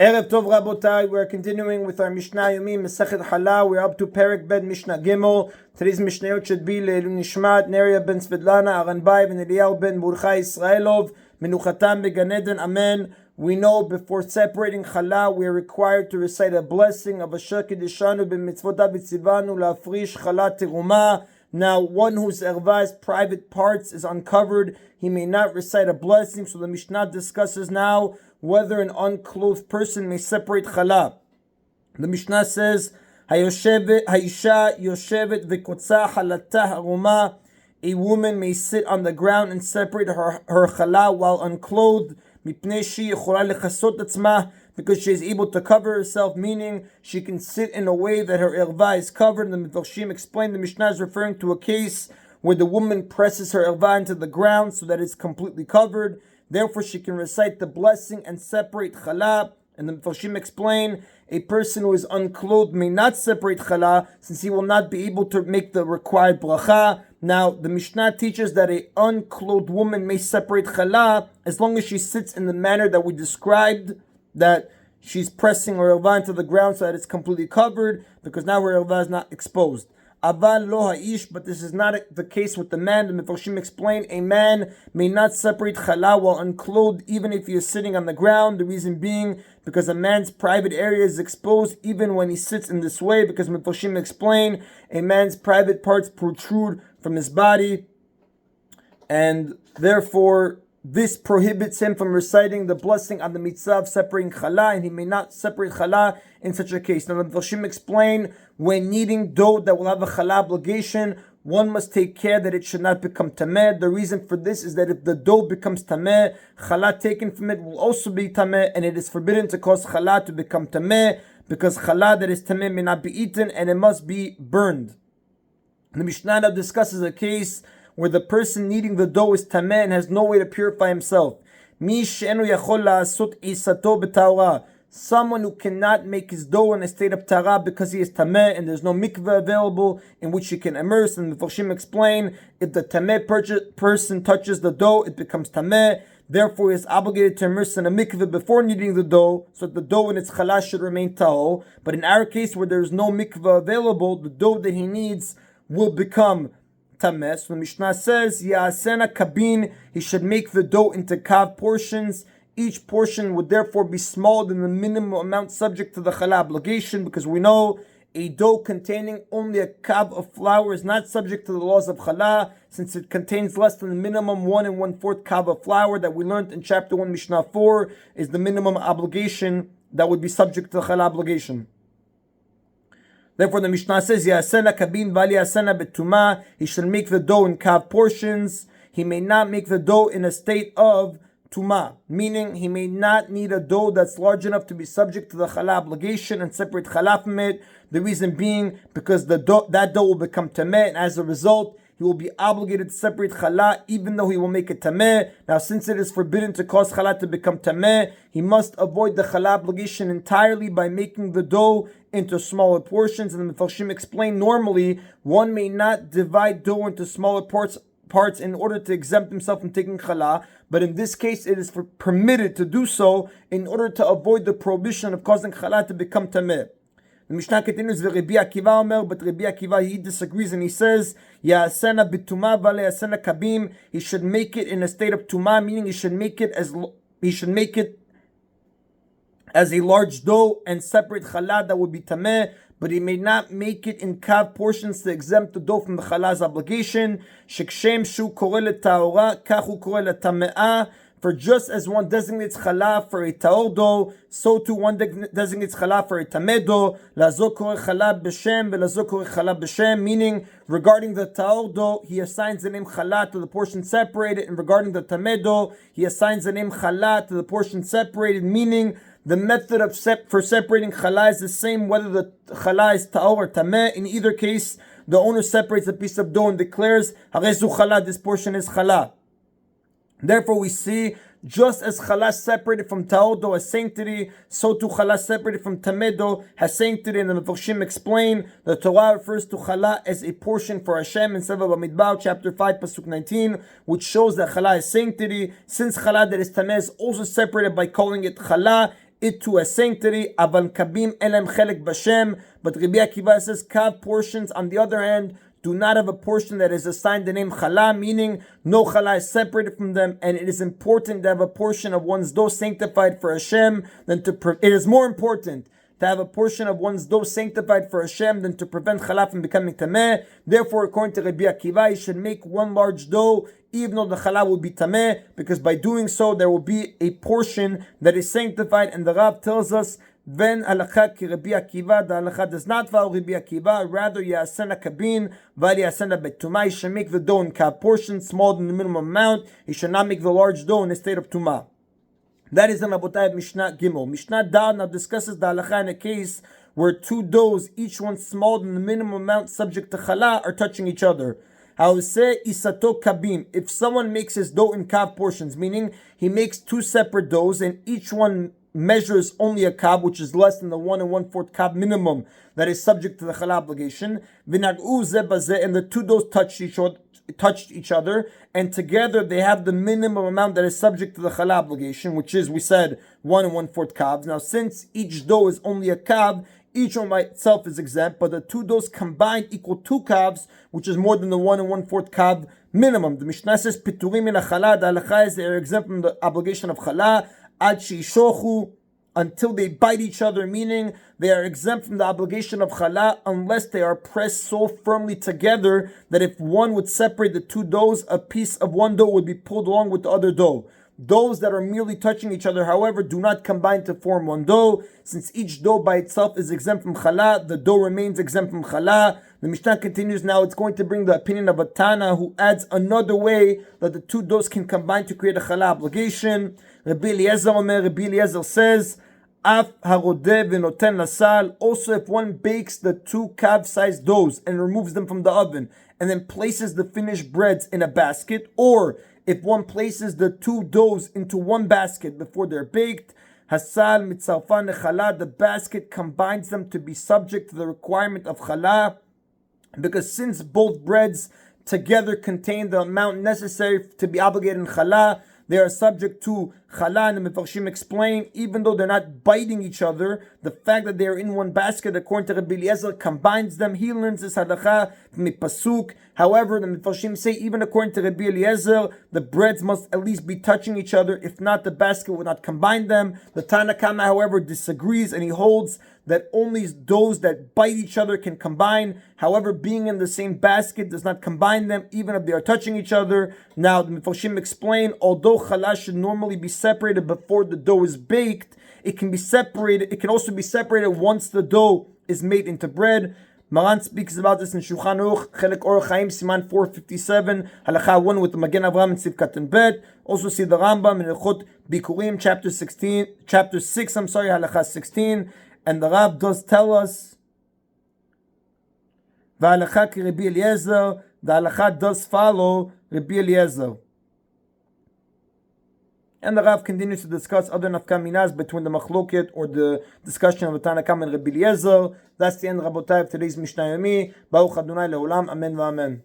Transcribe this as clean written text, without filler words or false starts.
Erev Tov Rabotai, we're continuing with our Mishna Yomi, Masechet Challah. We're up to Perek Ben Mishnah Gimel. Today's Mishnayot should be Le'elu Nishmat, Neria Ben Svedlana, Aranbai Ben Eliyahu Ben Burchai Israelov, Menuchatam Began Eden, Amen. We know before separating Challah, we are required to recite a blessing of Asher Kedishanu Ben Mitzvotav B'tzivanu La'afrish Challah Terumah. Now, one whose erva's private parts is uncovered, he may not recite a blessing. So the Mishnah discusses now whether an unclothed person may separate challah. The Mishnah says, "Hayisha yoshevet v'kotza halata haruma." A woman may sit on the ground and separate her challah while unclothed, mipnei she yichola lechasot atzmah, because she is able to cover herself, meaning she can sit in a way that her erva is covered. And the Mefarshim explained the Mishnah is referring to a case where the woman presses her erva into the ground so that it's completely covered. Therefore, she can recite the blessing and separate challah. And the Mefarshim explain, a person who is unclothed may not separate challah, since he will not be able to make the required bracha. Now, the Mishnah teaches that an unclothed woman may separate challah as long as she sits in the manner that we described, that she's pressing her erva into the ground so that it's completely covered, because now her erva is not exposed. Aval lo ha'ish, but this is not the case with the man. The Mefarshim explain, a man may not separate challah while unclothed, even if he is sitting on the ground. The reason being, because a man's private area is exposed even when he sits in this way, because Mefarshim explain, a man's private parts protrude from his body, and therefore this prohibits him from reciting the blessing on the mitzvah of separating challah, and he may not separate challah in such a case. Now the Mefarshim explain, when kneading dough that will have a challah obligation, one must take care that it should not become tameh. The reason for this is that if the dough becomes tameh, challah taken from it will also be tameh, and it is forbidden to cause challah to become tameh, because challah that is tameh may not be eaten, and it must be burned. The Mishnah now discusses a case where the person kneading the dough is tameh and has no way to purify himself. Mi she'enu yachol la'asot isato b'tahora. Someone who cannot make his dough in a state of tara because he is tameh and there's no mikveh available in which he can immerse. And the Mefarshim explain, if the tameh person touches the dough, it becomes tameh. Therefore, he is obligated to immerse in a mikveh before kneading the dough, so that the dough in its challah should remain tahor. But in our case, where there is no mikveh available, the dough that he needs will become tameh. So the Mishnah says, Ya'asena kabin, he should make the dough into kav portions. Each portion would therefore be smaller than the minimum amount subject to the challah obligation, because we know a dough containing only a kav of flour is not subject to the laws of challah, since it contains less than the minimum 1 1/4 kav of flour that we learned in chapter 1 Mishnah 4 is the minimum obligation that would be subject to the challah obligation. Therefore, the Mishnah says, Ya'asena kabin vali ya'asena betuma. He should make the dough in kav portions. He may not make the dough in a state of tuma, meaning he may not need a dough that's large enough to be subject to the challah obligation and separate challah from it. The reason being, because that dough will become tameh, and as a result, he will be obligated to separate challah even though he will make it tameh. Now, since it is forbidden to cause challah to become tameh, he must avoid the challah obligation entirely by making the dough into smaller portions. And the Mefarshim explain, normally one may not divide dough into smaller parts in order to exempt himself from taking challah, but in this case it is permitted to do so in order to avoid the prohibition of causing challah to become tameh. The Mishnah continues, Rabbi Akiva Omer, but Rabbi Akiva, he disagrees and he says, Ya'asena b'tumah v'le ya'asena kabim. He should make it in a state of tumah, meaning he should make it as a large dough and separate challah that would be tameh, but he may not make it in kav portions to exempt the dough from the challah's obligation. Shekshem shu koreh letahora, kachu koreh letame'ah. For just as one designates challah for a tahor dough, so too one designates challah for a tameh dough. Lazo koreh challah b'shem, v'lazo koreh challah b'shem. Meaning, regarding the tahor dough, he assigns the name challah to the portion separated, and regarding the tameh dough, he assigns the name challah to the portion separated. Meaning, the method of for separating challah is the same whether the challah is tahor or tameh. In either case, the owner separates a piece of dough and declares, Harezu challah, this portion is challah. Therefore, we see, just as challah separated from tahor dough has sanctity, so too challah separated from tameh dough has sanctity. And the Mefarshim explain, the Torah refers to challah as a portion for Hashem in Sefer Bamidbar, chapter 5, pasuk 19, which shows that challah is sanctity. Since challah that is tameh is also separated by calling it challah, it to a sanctity. Aval kabim elem chelek b'Shem. But Rabbi Akiva says kav portions, on the other hand, do not have a portion that is assigned the name Challah, meaning no Challah is separated from them, and it is important to have a portion of one's dough sanctified for Hashem than to. It is more important to have a portion of one's dough sanctified for Hashem than to prevent Challah from becoming Tameh. Therefore, according to Rabbi Akiva, you should make one large dough, even though the Challah will be Tameh, because by doing so, there will be a portion that is sanctified, and the Rav tells us, Ven halakha ki Rabbi Akiva, the halakha does not follow Rabbi Akiva, rather yasena kabin, val yasena betumah. He should make the dough in kav portions smaller than the minimum amount. He should not make the large dough in a state of tumah. That is the Rabotai of Mishnah Gimel. Mishnah Dal now discusses the halakha in a case where two doughs, each one smaller than the minimum amount subject to Challah, are touching each other. How say isato kabim? If someone makes his dough in kav portions, meaning he makes two separate doughs and each one measures only a kav, which is less than the 1 1/4 kav minimum that is subject to the Challah obligation. V'nag'u ze bazeh, and the two doughs touched each other, and together they have the minimum amount that is subject to the Challah obligation, which is, we said, 1 1/4 kavs. Now, since each dough is only a kav, each one by itself is exempt, but the two doughs combined equal 2 kavs, which is more than the 1 1/4 kav minimum. The Mishnah says, Piturim min ha-Challah, the halakha is they are exempt from the obligation of Challah, ad she'ishochu, until they bite each other, meaning they are exempt from the obligation of Challah unless they are pressed so firmly together that if one would separate the two doughs, a piece of one dough would be pulled along with the other dough. Doughs that are merely touching each other, however, do not combine to form one dough. Since each dough by itself is exempt from Challah, the dough remains exempt from Challah. The Mishnah continues now, it's going to bring the opinion of a Tana who adds another way that the two doughs can combine to create a Challah obligation. Rabbi Eliezer says, Af harodeh v'noten lasal. Also, if one bakes the two kav-sized doughs and removes them from the oven and then places the finished breads in a basket, or if one places the two doughs into one basket before they're baked, hasal mitzalfan lechallah, the basket combines them to be subject to the requirement of challah, because since both breads together contain the amount necessary to be obligated in challah, they are subject to Challah, and the Mefarshim explain, even though they're not biting each other, the fact that they are in one basket, according to Rabbi Eliezer, combines them. He learns this halakha from the Pasuk. However, the Mefarshim say, even according to Rabbi Eliezer, the breads must at least be touching each other. If not, the basket will not combine them. The Tana Kama, however, disagrees, and he holds that only those that bite each other can combine. However, being in the same basket does not combine them, even if they are touching each other. Now, the Mefarshim explain, although challah should normally be separated before the dough is baked, it can be separated. It can also be separated once the dough is made into bread. Maran speaks about this in Shulchan Aruch, Chelek Orach Chaim, Siman 457, Halakha 1 with the Magen Avraham and Sivkat and Bet. Also see the Rambam in Ilchot Bikurim, chapter 6, Halakha 16. And the Rav does tell us, V'halakha ki Rabbi Eliezer, the halakha does follow Rabbi Eliezer. And the Rav continues to discuss other nafkaminas between the machloket or the discussion of the Tana Kama and Rabbi Eliezer. That's the end, Rabotai, of today's Mishna Yomi. Baruch Adonai Leolam. Amen v'amen.